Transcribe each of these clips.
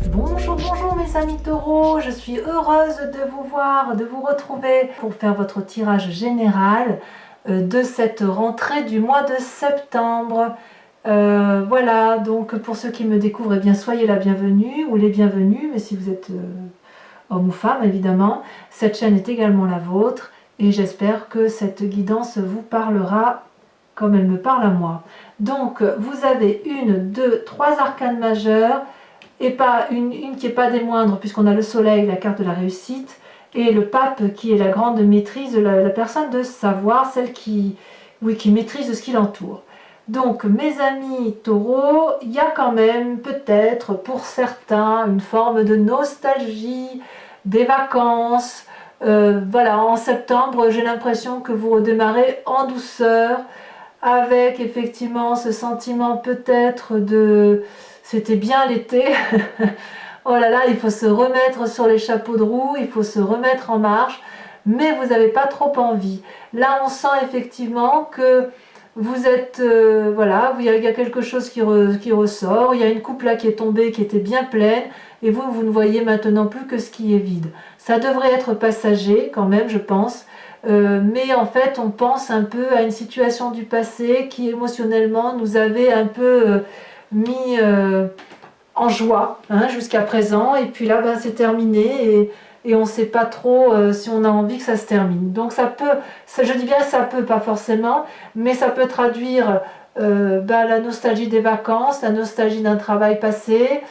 Bonjour, bonjour mes amis taureaux, je suis heureuse de vous voir, de vous retrouver pour faire votre tirage général de cette rentrée du mois de septembre. Voilà, donc pour ceux qui me découvrent, eh bien soyez la bienvenue ou les bienvenus, mais si vous êtes homme ou femme évidemment, cette chaîne est également la vôtre et j'espère que cette guidance vous parlera comme elle me parle à moi. Donc vous avez une, deux, trois arcanes majeures, et pas une qui n'est pas des moindres, puisqu'on a le soleil, la carte de la réussite, et le pape qui est la grande maîtrise, la personne de savoir, celle qui, oui, qui maîtrise ce qui l'entoure. Donc mes amis taureaux, il y a quand même peut-être pour certains une forme de nostalgie des vacances. Voilà, en septembre, j'ai l'impression que vous redémarrez en douceur, avec effectivement ce sentiment peut-être de c'était bien l'été. Oh là là, il faut se remettre sur les chapeaux de roue, il faut se remettre en marche, mais vous n'avez pas trop envie. Là, on sent effectivement que vous êtes, voilà, il y a quelque chose qui ressort, il y a une coupe là qui est tombée, qui était bien pleine, et vous ne voyez maintenant plus que ce qui est vide. Ça devrait être passager quand même, je pense, mais en fait, on pense un peu à une situation du passé qui émotionnellement nous avait un peu mis en joie jusqu'à présent, et puis là ben, c'est terminé et on ne sait pas trop si on a envie que ça se termine. Donc ça peut, je dis bien ça peut, pas forcément, mais ça peut traduire la nostalgie des vacances, la nostalgie d'un travail passé.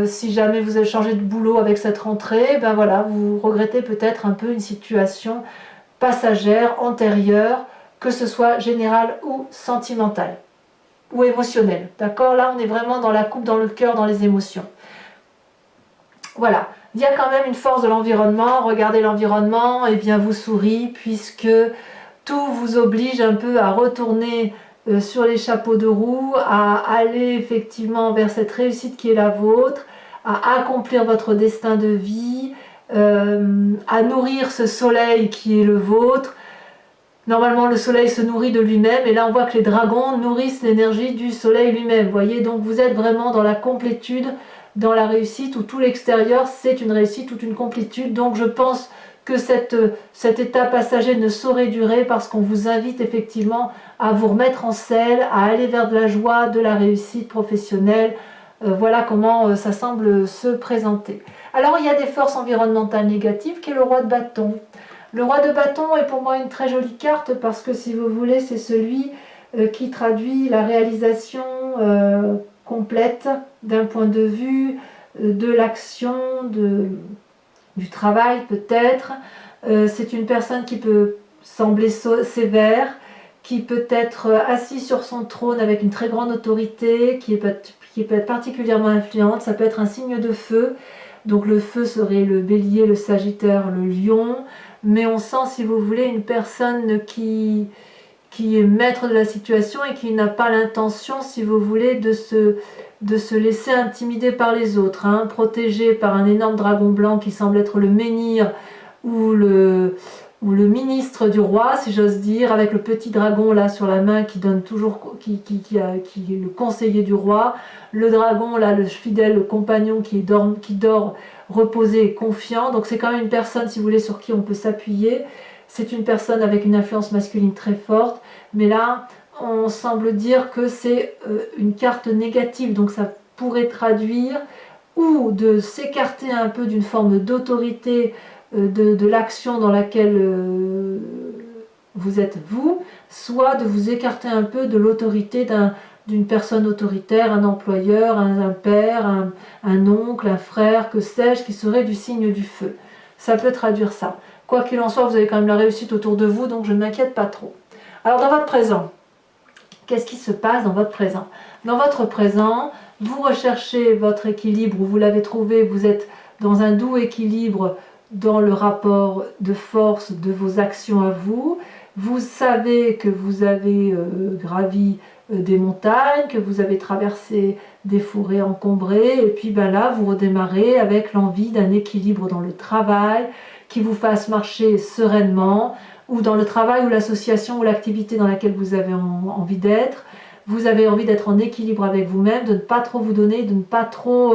Si jamais vous avez changé de boulot avec cette rentrée, ben voilà, vous regrettez peut-être un peu une situation passagère, antérieure, que ce soit générale ou sentimentale ou émotionnel. D'accord? Là, on est vraiment dans la coupe, dans le cœur, dans les émotions. Voilà. Il y a quand même une force de l'environnement. Regardez l'environnement, et bien vous sourit, puisque tout vous oblige un peu à retourner sur les chapeaux de roue, à aller effectivement vers cette réussite qui est la vôtre, à accomplir votre destin de vie, à nourrir ce soleil qui est le vôtre. Normalement, le soleil se nourrit de lui-même, et là on voit que les dragons nourrissent l'énergie du soleil lui-même. Vous voyez, donc vous êtes vraiment dans la complétude, dans la réussite, où tout l'extérieur c'est une réussite, toute une complétude. Donc je pense que cet état passager ne saurait durer, parce qu'on vous invite effectivement à vous remettre en selle, à aller vers de la joie, de la réussite professionnelle. Voilà comment ça semble se présenter. Alors il y a des forces environnementales négatives, qui est le roi de bâton. Le roi de bâton est pour moi une très jolie carte, parce que si vous voulez, c'est celui qui traduit la réalisation complète d'un point de vue de l'action, du travail peut-être. C'est une personne qui peut sembler sévère, qui peut être assis sur son trône avec une très grande autorité, qui peut être particulièrement influente. Ça peut être un signe de feu. Donc le feu serait le bélier, le sagittaire, le lion. Mais on sent, si vous voulez, une personne qui est maître de la situation et qui n'a pas l'intention, si vous voulez, de se laisser intimider par les autres, protégé par un énorme dragon blanc qui semble être le menhir ou le ministre du roi, si j'ose dire, avec le petit dragon là sur la main qui donne toujours, qui est le conseiller du roi, le dragon là, le fidèle compagnon qui dort reposé et confiant. Donc c'est quand même une personne, si vous voulez, sur qui on peut s'appuyer. C'est une personne avec une influence masculine très forte, mais là on semble dire que c'est une carte négative, donc ça pourrait traduire ou de s'écarter un peu d'une forme d'autorité de l'action dans laquelle vous êtes vous, soit de vous écarter un peu de l'autorité d'une personne autoritaire, un employeur, un père, un oncle, un frère, que sais-je, qui serait du signe du feu. Ça peut traduire ça. Quoi qu'il en soit, vous avez quand même la réussite autour de vous, donc je ne m'inquiète pas trop. Alors dans votre présent, qu'est-ce qui se passe dans votre présent? Dans votre présent, vous recherchez votre équilibre, vous l'avez trouvé, vous êtes dans un doux équilibre dans le rapport de force de vos actions à vous. Vous savez que vous avez gravi des montagnes, que vous avez traversé des forêts encombrées, et puis ben là vous redémarrez avec l'envie d'un équilibre dans le travail qui vous fasse marcher sereinement, ou dans le travail ou l'association ou l'activité dans laquelle vous avez envie d'être. Vous avez envie d'être en équilibre avec vous-même, de ne pas trop vous donner, de ne pas trop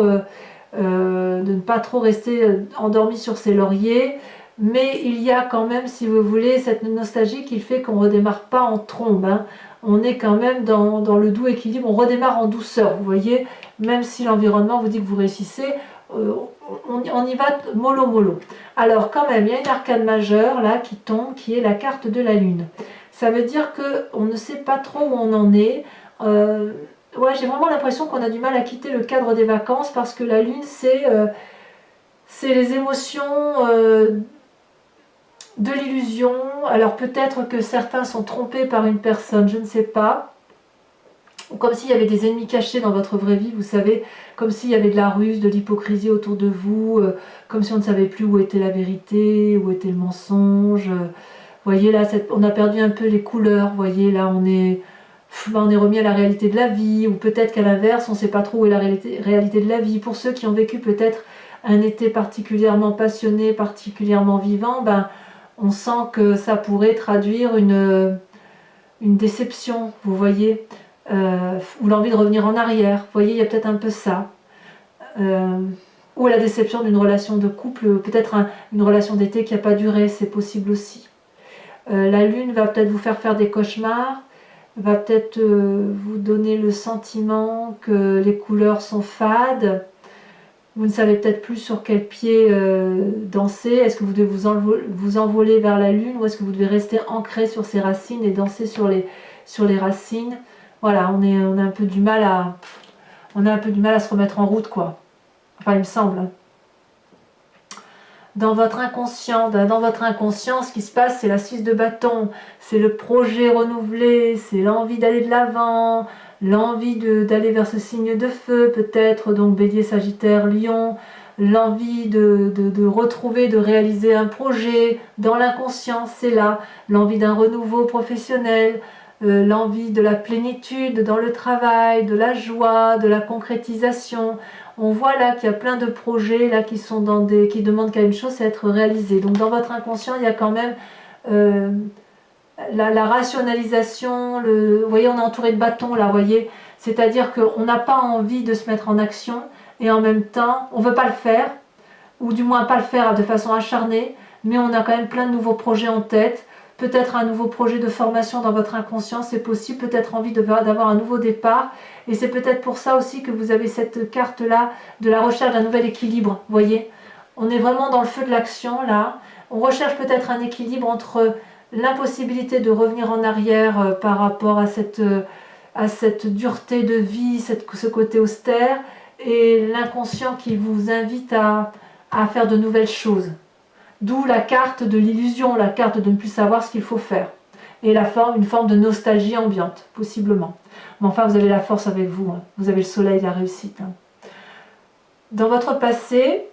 de ne pas trop rester endormi sur ses lauriers. Mais il y a quand même, si vous voulez, cette nostalgie qui fait qu'on ne redémarre pas en trombe, hein. On est quand même dans le doux équilibre, on redémarre en douceur, vous voyez, même si l'environnement vous dit que vous réussissez, on y va mollo mollo. Alors quand même, il y a une arcane majeure là qui tombe, qui est la carte de la lune. Ça veut dire qu'on ne sait pas trop où on en est. Ouais, j'ai vraiment l'impression qu'on a du mal à quitter le cadre des vacances parce que la lune, c'est les émotions de l'illusion. Alors peut-être que certains sont trompés par une personne, je ne sais pas. Ou comme s'il y avait des ennemis cachés dans votre vraie vie, vous savez, comme s'il y avait de la ruse, de l'hypocrisie autour de vous, comme si on ne savait plus où était la vérité, où était le mensonge. Voyez là, on a perdu un peu les couleurs, voyez là, on est remis à la réalité de la vie, ou peut-être qu'à l'inverse, on ne sait pas trop où est la réalité de la vie. Pour ceux qui ont vécu peut-être un été particulièrement passionné, particulièrement vivant, ben, on sent que ça pourrait traduire une déception, vous voyez, ou l'envie de revenir en arrière. Vous voyez, il y a peut-être un peu ça. Ou la déception d'une relation de couple, peut-être une relation d'été qui n'a pas duré, c'est possible aussi. La lune va peut-être vous faire des cauchemars, va peut-être vous donner le sentiment que les couleurs sont fades. Vous ne savez peut-être plus sur quel pied danser. Est-ce que vous devez vous envoler vers la lune ou est-ce que vous devez rester ancré sur ses racines et danser sur les racines? Voilà, on a un peu du mal à se remettre en route, quoi. Enfin, il me semble. Dans votre inconscient, ce qui se passe, c'est la 6 de bâton, c'est le projet renouvelé, c'est l'envie d'aller de l'avant, l'envie d'aller vers ce signe de feu, peut-être, donc Bélier, Sagittaire, Lion, l'envie de retrouver, de réaliser un projet dans l'inconscient, c'est là, l'envie d'un renouveau professionnel, l'envie de la plénitude dans le travail, de la joie, de la concrétisation. On voit là qu'il y a plein de projets là qui demandent qu'à une chose, c'est être réalisé. Donc dans votre inconscient, il y a quand même la rationalisation. Vous voyez, on est entouré de bâtons là, vous voyez. C'est-à-dire qu'on n'a pas envie de se mettre en action et en même temps, on ne veut pas le faire, ou du moins pas le faire de façon acharnée, mais on a quand même plein de nouveaux projets en tête. Peut-être un nouveau projet de formation dans votre inconscient, c'est possible, peut-être envie d'avoir un nouveau départ. Et c'est peut-être pour ça aussi que vous avez cette carte-là de la recherche d'un nouvel équilibre, vous voyez. On est vraiment dans le feu de l'action, là. On recherche peut-être un équilibre entre l'impossibilité de revenir en arrière par rapport à cette dureté de vie, ce côté austère, et l'inconscient qui vous invite à faire de nouvelles choses. D'où la carte de l'illusion, la carte de ne plus savoir ce qu'il faut faire. Et une forme de nostalgie ambiante, possiblement. Mais enfin, vous avez la force avec vous, hein. Vous avez le soleil de la réussite. Hein. Dans votre passé,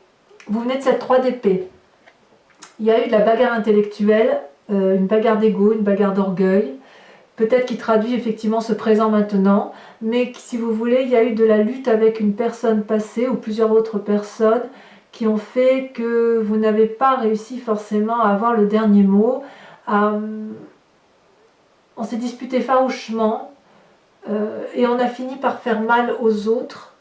vous venez de cette 3 d'épée. Il y a eu de la bagarre intellectuelle, une bagarre d'ego, une bagarre d'orgueil, peut-être qui traduit effectivement ce présent maintenant, mais si vous voulez, il y a eu de la lutte avec une personne passée ou plusieurs autres personnes qui ont fait que vous n'avez pas réussi forcément à avoir le dernier mot. On s'est disputé farouchement et on a fini par faire mal aux autres,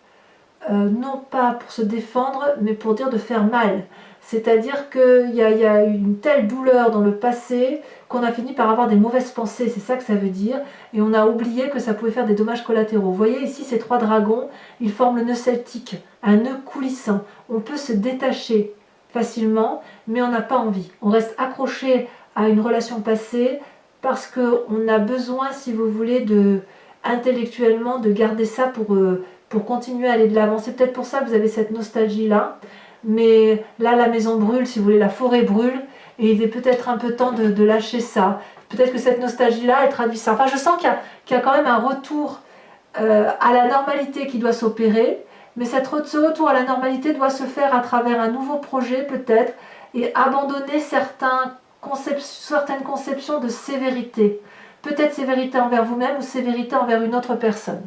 non pas pour se défendre, mais pour dire de faire mal. C'est-à-dire qu'il y a eu une telle douleur dans le passé qu'on a fini par avoir des mauvaises pensées, c'est ça que ça veut dire, et on a oublié que ça pouvait faire des dommages collatéraux. Vous voyez ici ces 3 dragons, ils forment le nœud celtique, un nœud coulissant. On peut se détacher facilement, mais on n'a pas envie. On reste accroché à une relation passée parce qu'on a besoin, si vous voulez, intellectuellement de garder ça pour continuer à aller de l'avant. C'est peut-être pour ça que vous avez cette nostalgie-là. Mais là, la maison brûle, si vous voulez, la forêt brûle, et il est peut-être un peu temps de lâcher ça. Peut-être que cette nostalgie-là, elle traduit ça. Enfin, je sens qu'il y a quand même un retour à la normalité qui doit s'opérer, mais ce retour à la normalité doit se faire à travers un nouveau projet, peut-être, et abandonner certaines conceptions de sévérité. Peut-être sévérité envers vous-même ou sévérité envers une autre personne.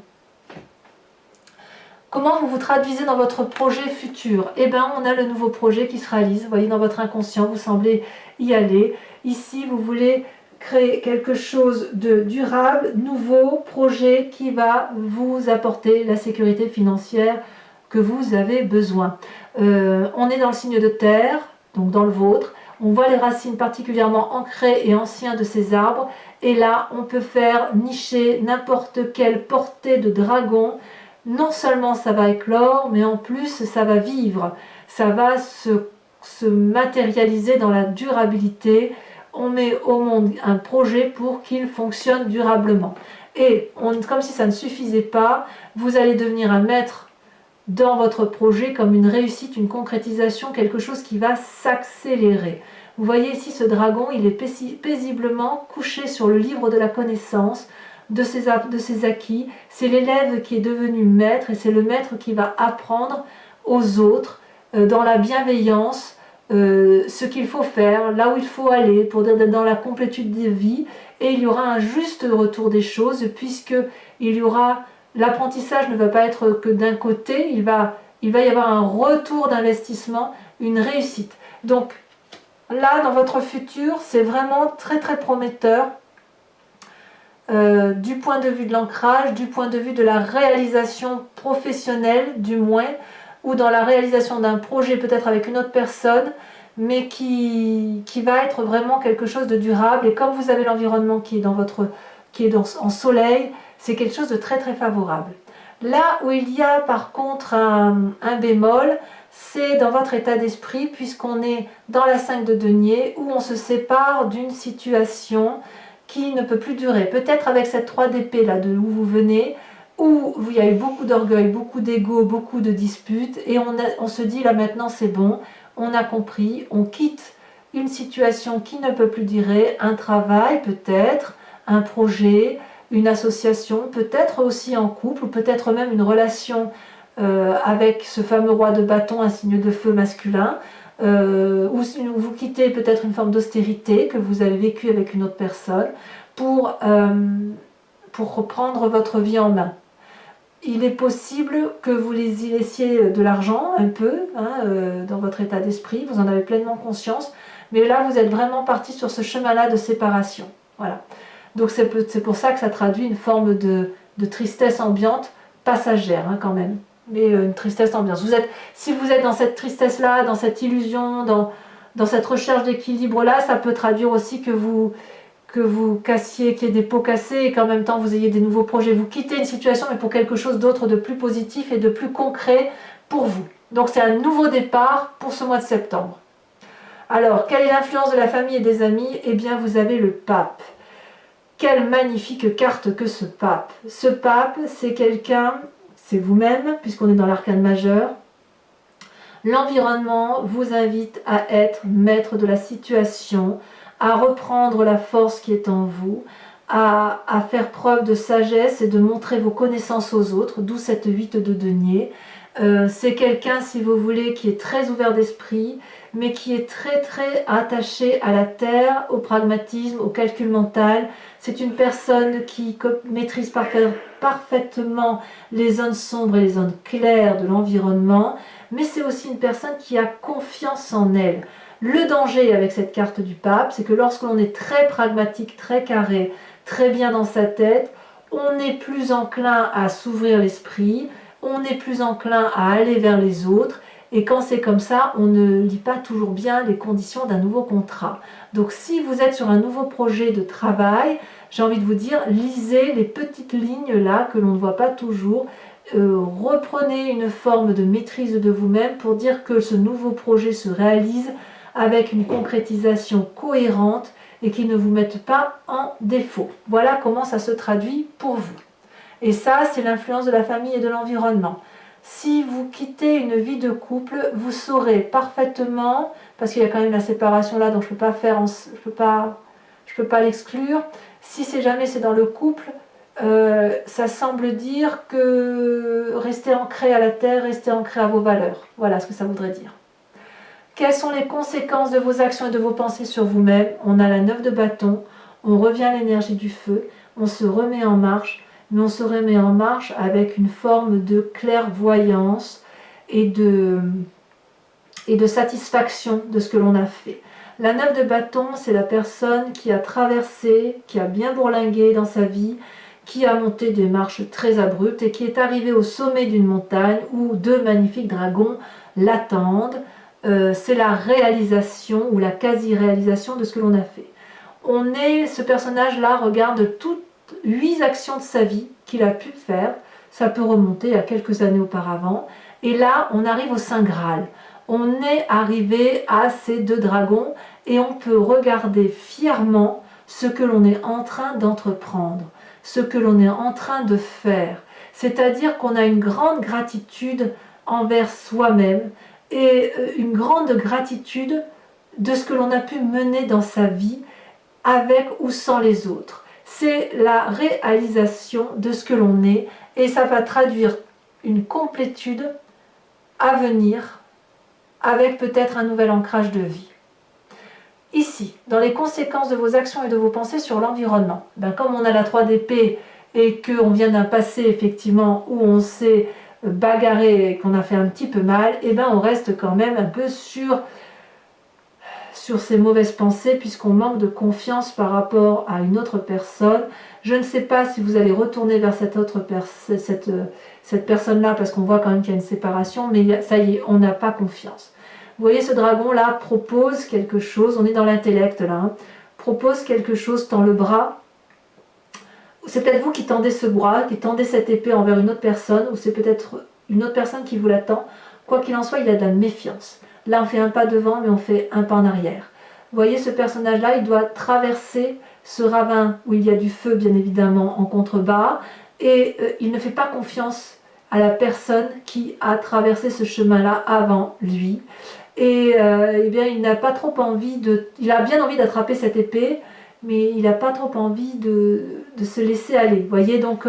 Comment vous vous traduisez dans votre projet futur? Eh bien, on a le nouveau projet qui se réalise. Vous voyez, dans votre inconscient, vous semblez y aller. Ici, vous voulez créer quelque chose de durable, nouveau projet qui va vous apporter la sécurité financière que vous avez besoin. On est dans le signe de terre, donc dans le vôtre. On voit les racines particulièrement ancrées et anciennes de ces arbres. Et là, on peut faire nicher n'importe quelle portée de dragon. Non seulement ça va éclore, mais en plus ça va vivre. Ça va se matérialiser dans la durabilité. On met au monde un projet pour qu'il fonctionne durablement. Et comme si ça ne suffisait pas, vous allez devenir un maître dans votre projet comme une réussite, une concrétisation, quelque chose qui va s'accélérer. Vous voyez ici ce dragon, il est paisiblement couché sur le livre de la connaissance, de ses acquis. C'est l'élève qui est devenu maître et c'est le maître qui va apprendre aux autres dans la bienveillance ce qu'il faut faire, là où il faut aller pour dire dans la complétude de vie, et il y aura un juste retour des choses puisque il y aura l'apprentissage ne va pas être que d'un côté, il va y avoir un retour d'investissement, une réussite. Donc là, dans votre futur, c'est vraiment très très prometteur du point de vue de l'ancrage, du point de vue de la réalisation professionnelle du moins, ou dans la réalisation d'un projet peut-être avec une autre personne, mais qui va être vraiment quelque chose de durable. Et comme vous avez l'environnement qui est en soleil, c'est quelque chose de très très favorable. Là où il y a par contre un bémol, c'est dans votre état d'esprit, puisqu'on est dans la 5 de denier, où on se sépare d'une situation qui ne peut plus durer. Peut-être avec cette 3 d'épée là, de où vous venez, où il y a eu beaucoup d'orgueil, beaucoup d'ego, beaucoup de disputes, et on se dit là maintenant c'est bon, on a compris, on quitte une situation qui ne peut plus durer, un travail peut-être, un projet, une association, peut-être aussi en couple, ou peut-être même une relation avec ce fameux roi de bâton, un signe de feu masculin, ou vous quittez peut-être une forme d'austérité que vous avez vécue avec une autre personne pour reprendre votre vie en main. Il est possible que vous y laissiez de l'argent un peu dans votre état d'esprit, vous en avez pleinement conscience, mais là vous êtes vraiment parti sur ce chemin-là de séparation. Voilà. Donc c'est pour ça que ça traduit une forme de tristesse ambiante, passagère quand même, mais une tristesse ambiante. Si vous êtes dans cette tristesse-là, dans cette illusion, dans cette recherche d'équilibre-là, ça peut traduire aussi que vous cassiez, qu'il y ait des pots cassés et qu'en même temps vous ayez des nouveaux projets. Vous quittez une situation mais pour quelque chose d'autre de plus positif et de plus concret pour vous. Donc c'est un nouveau départ pour ce mois de septembre. Alors, quelle est l'influence de la famille et des amis? Eh bien, vous avez le pape. Quelle magnifique carte que ce pape. Ce pape, c'est quelqu'un, c'est vous-même, puisqu'on est dans l'arcane majeur. L'environnement vous invite à être maître de la situation, à reprendre la force qui est en vous, à faire preuve de sagesse et de montrer vos connaissances aux autres, d'où cette 8 de denier. C'est quelqu'un, si vous voulez, qui est très ouvert d'esprit, mais qui est très très attaché à la terre, au pragmatisme, au calcul mental. C'est une personne qui maîtrise parfaitement les zones sombres et les zones claires de l'environnement, mais c'est aussi une personne qui a confiance en elle. Le danger avec cette carte du pape, c'est que lorsque l'on est très pragmatique, très carré, très bien dans sa tête, on est plus enclin à s'ouvrir l'esprit, on est plus enclin à aller vers les autres, et quand c'est comme ça, on ne lit pas toujours bien les conditions d'un nouveau contrat. Donc si vous êtes sur un nouveau projet de travail, j'ai envie de vous dire, lisez les petites lignes là que l'on ne voit pas toujours, reprenez une forme de maîtrise de vous-même pour dire que ce nouveau projet se réalise avec une concrétisation cohérente et qui ne vous mette pas en défaut. Voilà comment ça se traduit pour vous. Et ça, c'est l'influence de la famille et de l'environnement. Si vous quittez une vie de couple, vous saurez parfaitement, parce qu'il y a quand même la séparation là, donc je peux pas l'exclure. Si jamais c'est dans le couple, ça semble dire que restez ancré à la terre, restez ancré à vos valeurs. Voilà ce que ça voudrait dire. Quelles sont les conséquences de vos actions et de vos pensées sur vous-même? On a la 9 de bâton, on revient à l'énergie du feu, on se remet en marche, mais on se remet en marche avec une forme de clairvoyance et de satisfaction de ce que l'on a fait. La 9 de bâton, c'est la personne qui a traversé, qui a bien bourlingué dans sa vie, qui a monté des marches très abruptes et qui est arrivé au sommet d'une montagne où deux magnifiques dragons l'attendent. C'est la réalisation ou la quasi-réalisation de ce que l'on a fait. Ce personnage-là regarde toutes 8 actions de sa vie qu'il a pu faire. Ça peut remonter à quelques années auparavant. Et là, on arrive au Saint Graal. On est arrivé à ces deux dragons et on peut regarder fièrement ce que l'on est en train d'entreprendre, ce que l'on est en train de faire. C'est-à-dire qu'on a une grande gratitude envers soi-même et une grande gratitude de ce que l'on a pu mener dans sa vie avec ou sans les autres. C'est la réalisation de ce que l'on est et ça va traduire une complétude à venir avec peut-être un nouvel ancrage de vie. Ici, dans les conséquences de vos actions et de vos pensées sur l'environnement, comme on a la 3DP et qu'on vient d'un passé effectivement où on s'est bagarré et qu'on a fait un petit peu mal, on reste quand même un peu sur ces mauvaises pensées puisqu'on manque de confiance par rapport à une autre personne. Je ne sais pas si vous allez retourner vers cette personne-là parce qu'on voit quand même qu'il y a une séparation, mais ça y est, on n'a pas confiance. Vous voyez, ce dragon-là propose quelque chose, on est dans l'intellect là, propose quelque chose, tend le bras. C'est peut-être vous qui tendez ce bras, qui tendez cette épée envers une autre personne, ou c'est peut-être une autre personne qui vous l'attend. Quoi qu'il en soit, il y a de la méfiance. Là, on fait un pas devant, mais on fait un pas en arrière. Vous voyez, ce personnage-là, il doit traverser ce ravin où il y a du feu, bien évidemment, en contrebas, et il ne fait pas confiance à la personne qui a traversé ce chemin-là avant lui. Et il n'a pas trop envie il a bien envie d'attraper cette épée, mais il n'a pas trop envie de se laisser aller. Vous voyez, donc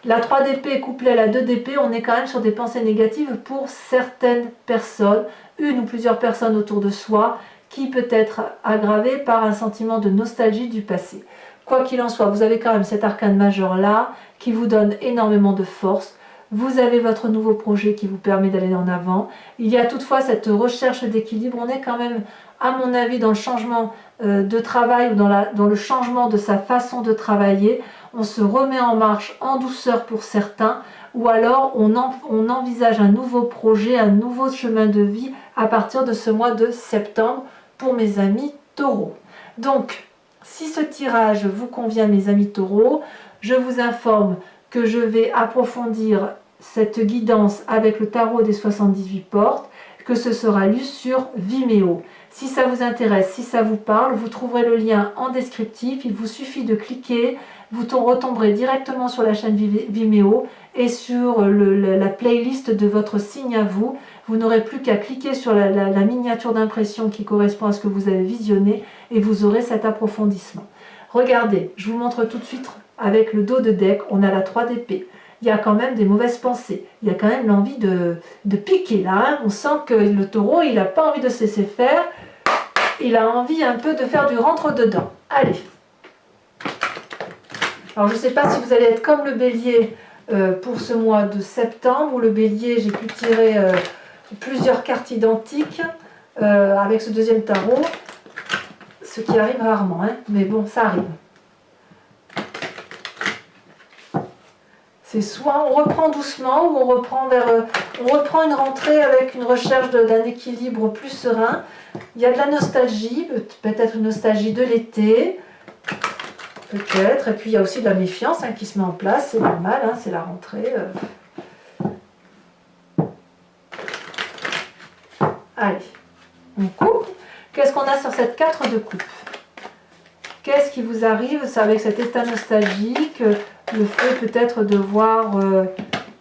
la 3DP couplée à la 2DP, on est quand même sur des pensées négatives pour certaines personnes, une ou plusieurs personnes autour de soi, qui peut être aggravée par un sentiment de nostalgie du passé. Quoi qu'il en soit, vous avez quand même cet arcane majeur là, qui vous donne énormément de force. Vous avez votre nouveau projet qui vous permet d'aller en avant. Il y a toutefois cette recherche d'équilibre. On est quand même, à mon avis, dans le changement de travail ou dans le changement de sa façon de travailler. On se remet en marche en douceur pour certains, ou alors on envisage un nouveau projet, un nouveau chemin de vie à partir de ce mois de septembre pour mes amis taureaux. Donc, si ce tirage vous convient, mes amis taureaux, je vous informe que je vais approfondir cette guidance avec le tarot des 78 portes, que ce sera lu sur Vimeo. Si ça vous intéresse, si ça vous parle, vous trouverez le lien en descriptif. Il vous suffit de cliquer, vous retomberez directement sur la chaîne Vimeo et sur la playlist de votre signe à vous. Vous n'aurez plus qu'à cliquer sur la miniature d'impression qui correspond à ce que vous avez visionné et vous aurez cet approfondissement. Regardez, je vous montre tout de suite avec le dos de deck, on a la 3DP. Il y a quand même des mauvaises pensées. Il y a quand même l'envie de piquer là. Hein. On sent que le taureau, il n'a pas envie de se laisser faire. Il a envie un peu de faire du rentre-dedans. Allez. Alors je ne sais pas si vous allez être comme le bélier pour ce mois de septembre. Ou le bélier, j'ai pu tirer plusieurs cartes identiques avec ce deuxième tarot. Ce qui arrive rarement. Hein. Mais bon, ça arrive. C'est soit on reprend doucement ou on reprend une rentrée avec une recherche d'un équilibre plus serein. Il y a de la nostalgie, peut-être une nostalgie de l'été, peut-être. Et puis il y a aussi de la méfiance qui se met en place, c'est normal, hein, c'est la rentrée. Allez, on coupe. Qu'est-ce qu'on a sur cette 4 de coupe? Qu'est-ce qui vous arrive avec cet état nostalgique? Le fait peut-être de voir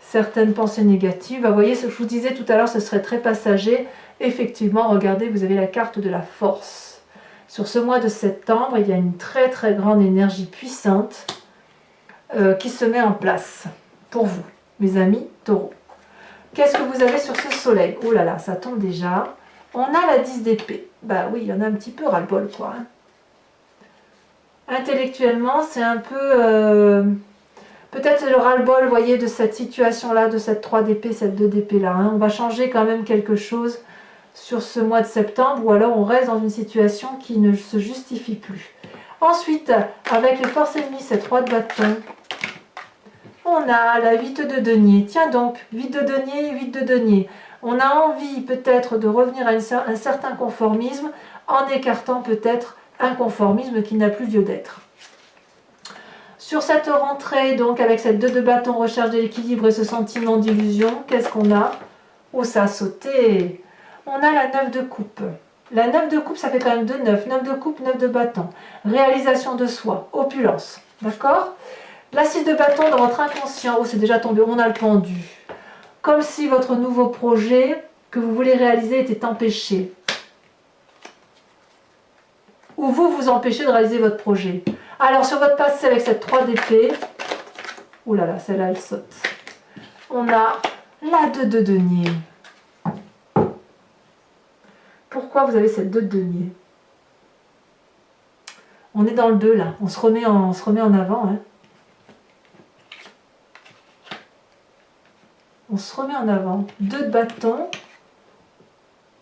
certaines pensées négatives. Vous voyez, ce que je vous disais tout à l'heure, ce serait très passager. Effectivement, regardez, vous avez la carte de la force. Sur ce mois de septembre, il y a une très très grande énergie puissante qui se met en place pour vous, mes amis taureaux. Qu'est-ce que vous avez sur ce soleil? Oh là là, ça tombe déjà. On a la 10 d'épée. Bah oui, il y en a un petit peu ras-le-bol, quoi. Hein. Intellectuellement, c'est un peu... peut-être le ras-le-bol, vous voyez, de cette situation-là, de cette 3DP, cette 2DP-là. Hein. On va changer quand même quelque chose sur ce mois de septembre, ou alors on reste dans une situation qui ne se justifie plus. Ensuite, avec les forces ennemies, cette 3 de bâton, On a la 8 de denier. Tiens donc, 8 de denier, 8 de denier. On a envie peut-être de revenir à un certain conformisme en écartant peut-être un conformisme qui n'a plus lieu d'être. Sur cette rentrée, donc avec cette 2 de bâton, recherche de l'équilibre et ce sentiment d'illusion, qu'est-ce qu'on a? Oh, ça a sauté. On a la 9 de coupe. La 9 de coupe, ça fait quand même 2 9. 9 de coupe, 9 de bâton. Réalisation de soi, opulence. D'accord? La 6 de bâton dans votre inconscient. Oh, c'est déjà tombé. On a le pendu. Comme si votre nouveau projet que vous voulez réaliser était empêché. Ou vous vous empêchez de réaliser votre projet. Alors, sur votre passé avec cette 3 d'épée, ouh là là, celle-là, elle saute. On a la 2 de denier. Pourquoi vous avez cette 2 de denier? On est dans le 2 là, on se remet en avant. Hein. On se remet en avant. 2 de bâton,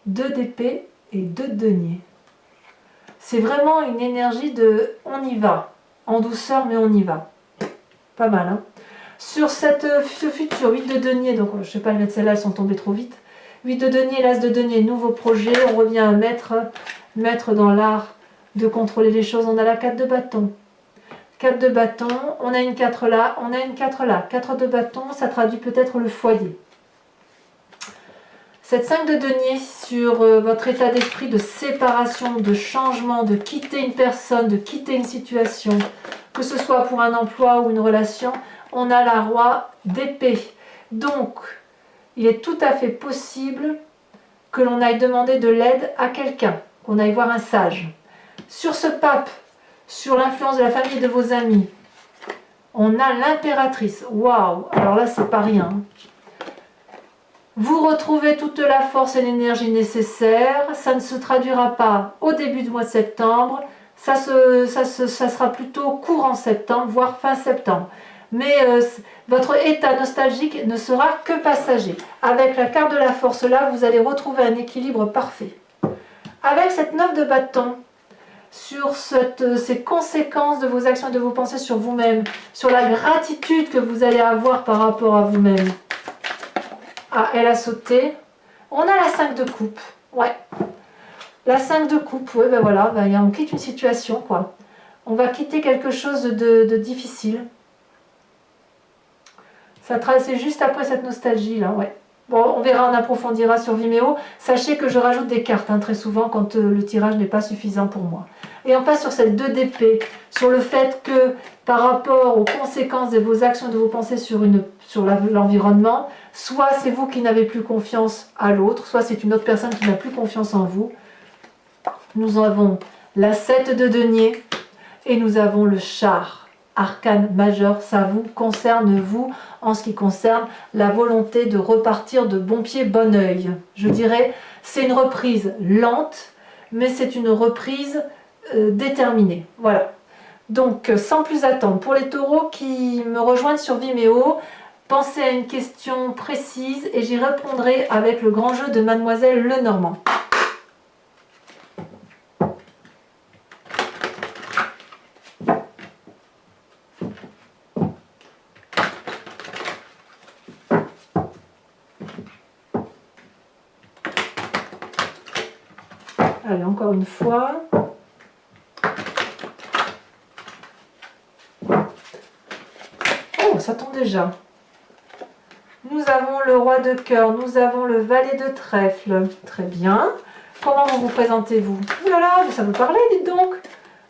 2 d'épée et 2 de denier. C'est vraiment une énergie de on y va, en douceur mais on y va. Pas mal, hein. Sur ce futur 8 de denier, donc je ne vais pas les mettre celles-là, elles sont tombées trop vite. 8 de denier, l'as de denier, nouveau projet, on revient à mettre dans l'art de contrôler les choses. On a la 4 de bâton. 4 de bâton, on a une 4 là, on a une 4 là. 4 de bâton, ça traduit peut-être le foyer. Cette 5 de denier sur votre état d'esprit de séparation, de changement, de quitter une personne, de quitter une situation, que ce soit pour un emploi ou une relation, on a la roi d'épée. Donc, il est tout à fait possible que l'on aille demander de l'aide à quelqu'un, qu'on aille voir un sage. Sur ce pape, sur l'influence de la famille et de vos amis, on a l'impératrice. Waouh! Alors là, c'est pas rien. Vous retrouvez toute la force et l'énergie nécessaire. Ça ne se traduira pas au début du mois de septembre. Ça sera plutôt courant septembre, voire fin septembre. Mais votre état nostalgique ne sera que passager. Avec la carte de la force là, vous allez retrouver un équilibre parfait. Avec cette 9 de bâton, sur ces conséquences de vos actions et de vos pensées sur vous-même, sur la gratitude que vous allez avoir par rapport à vous-même. Ah, elle a sauté. On a la 5 de coupe. Ouais. La 5 de coupe, oui, ben voilà, on quitte une situation, quoi. On va quitter quelque chose de difficile. C'est juste après cette nostalgie là, ouais. Bon, on verra, on approfondira sur Vimeo. Sachez que je rajoute des cartes hein, très souvent quand le tirage n'est pas suffisant pour moi. Et on passe sur cette 2 d'épée, sur le fait que par rapport aux conséquences de vos actions, de vos pensées sur l'environnement, soit c'est vous qui n'avez plus confiance à l'autre, soit c'est une autre personne qui n'a plus confiance en vous. Nous avons la 7 de denier et nous avons le char. Arcane majeur, ça vous concerne vous en ce qui concerne la volonté de repartir de bon pied, bon oeil. Je dirais, c'est une reprise lente, mais c'est une reprise déterminée. Voilà. Donc, sans plus attendre, pour les taureaux qui me rejoignent sur Vimeo, pensez à une question précise et j'y répondrai avec le grand jeu de Mademoiselle Lenormand. Allez, encore une fois. Oh, ça tombe déjà. Nous avons le roi de cœur, nous avons le valet de trèfle. Très bien. Comment vous présentez-vous? Ouh là là, ça vous parlait, dites donc.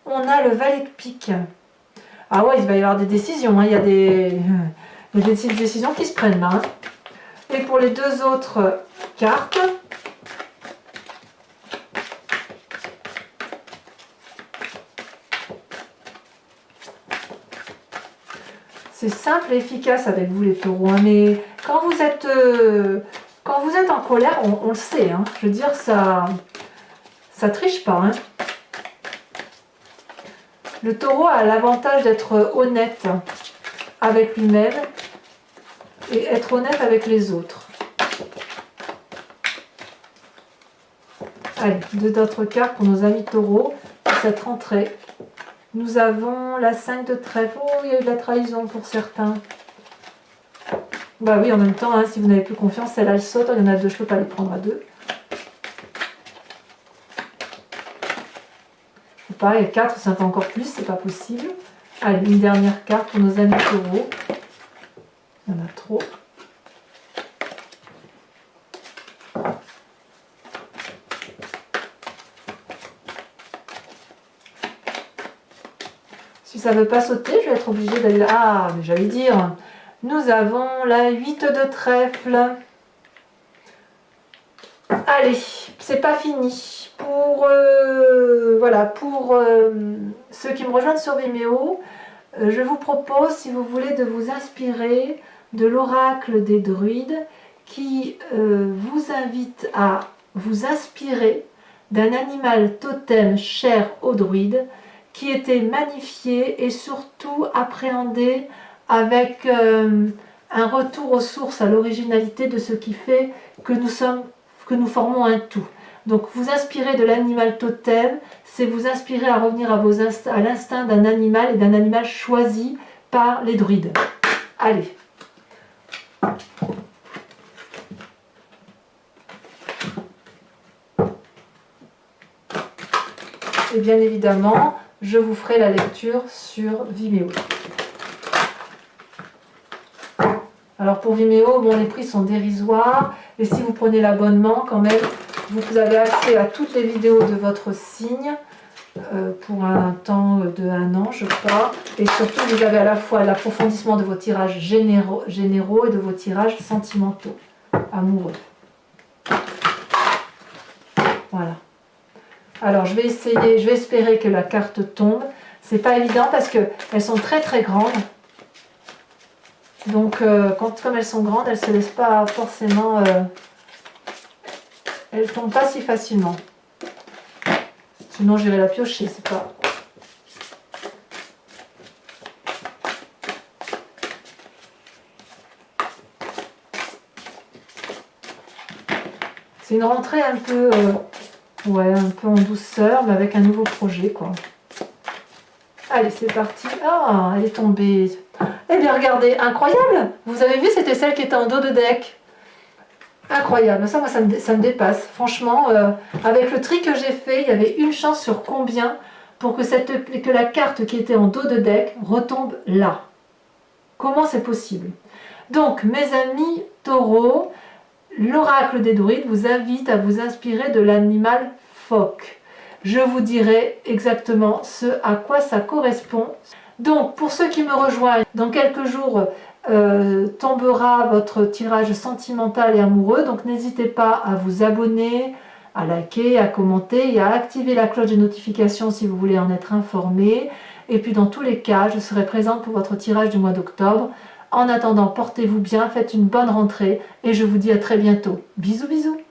On a le valet de pique. Ah ouais, il va y avoir des décisions. Hein. Il y a des décisions qui se prennent là. Hein. Et pour les deux autres cartes... C'est simple et efficace avec vous les taureaux, hein, mais quand vous êtes en colère, on le sait, hein, je veux dire, ça triche pas. Hein. Le taureau a l'avantage d'être honnête avec lui-même et être honnête avec les autres. Allez, deux autres cartes pour nos amis taureaux pour cette rentrée. Nous avons la 5 de trèfle. Oh, il y a eu de la trahison pour certains. Bah oui, en même temps, hein, si vous n'avez plus confiance, celle-là elle saute, il y en a deux, je ne peux pas les prendre à deux. Je peux pas, et 4, c'est encore plus, c'est pas possible. Allez, une dernière carte pour nos amis taureaux. Il y en a trop. Si ça ne veut pas sauter, je vais être obligée d'aller là. Ah, mais j'allais dire, nous avons la 8 de trèfle. Allez, c'est pas fini. Voilà, pour ceux qui me rejoignent sur Vimeo, je vous propose, si vous voulez, de vous inspirer de l'oracle des druides qui vous invite à vous inspirer d'un animal totem cher aux druides qui était magnifié et surtout appréhendé avec un retour aux sources, à l'originalité de ce qui fait que nous formons un tout. Donc vous inspirer de l'animal totem, c'est vous inspirer à revenir à l'instinct d'un animal et d'un animal choisi par les druides. Allez. Et bien évidemment, je vous ferai la lecture sur Vimeo. Alors pour Vimeo, bon, les prix sont dérisoires, et si vous prenez l'abonnement, quand même, vous avez accès à toutes les vidéos de votre signe pour un temps de 1 an, je crois. Et surtout, vous avez à la fois l'approfondissement de vos tirages généraux et de vos tirages sentimentaux, amoureux. Voilà. Alors, je vais espérer que la carte tombe. C'est pas évident parce qu'elles sont très très grandes. Donc, comme elles sont grandes, elles ne se laissent pas forcément... elles ne tombent pas si facilement. Sinon, j'irai la piocher, c'est pas... C'est une rentrée un peu... ouais, un peu en douceur, mais avec un nouveau projet, quoi. Allez, c'est parti. Ah, elle est tombée. Eh bien, regardez, incroyable. Vous avez vu, c'était celle qui était en dos de deck. Incroyable. Ça, moi, ça me dépasse. Franchement, avec le tri que j'ai fait, il y avait une chance sur combien pour que la carte qui était en dos de deck retombe là. Comment c'est possible? Donc, mes amis taureaux, l'oracle des druides vous invite à vous inspirer de l'animal phoque. Je vous dirai exactement ce à quoi ça correspond. Donc, pour ceux qui me rejoignent, dans quelques jours tombera votre tirage sentimental et amoureux. Donc, n'hésitez pas à vous abonner, à liker, à commenter et à activer la cloche de notification si vous voulez en être informé. Et puis, dans tous les cas, je serai présente pour votre tirage du mois d'octobre. En attendant, portez-vous bien, faites une bonne rentrée et je vous dis à très bientôt. Bisous, bisous!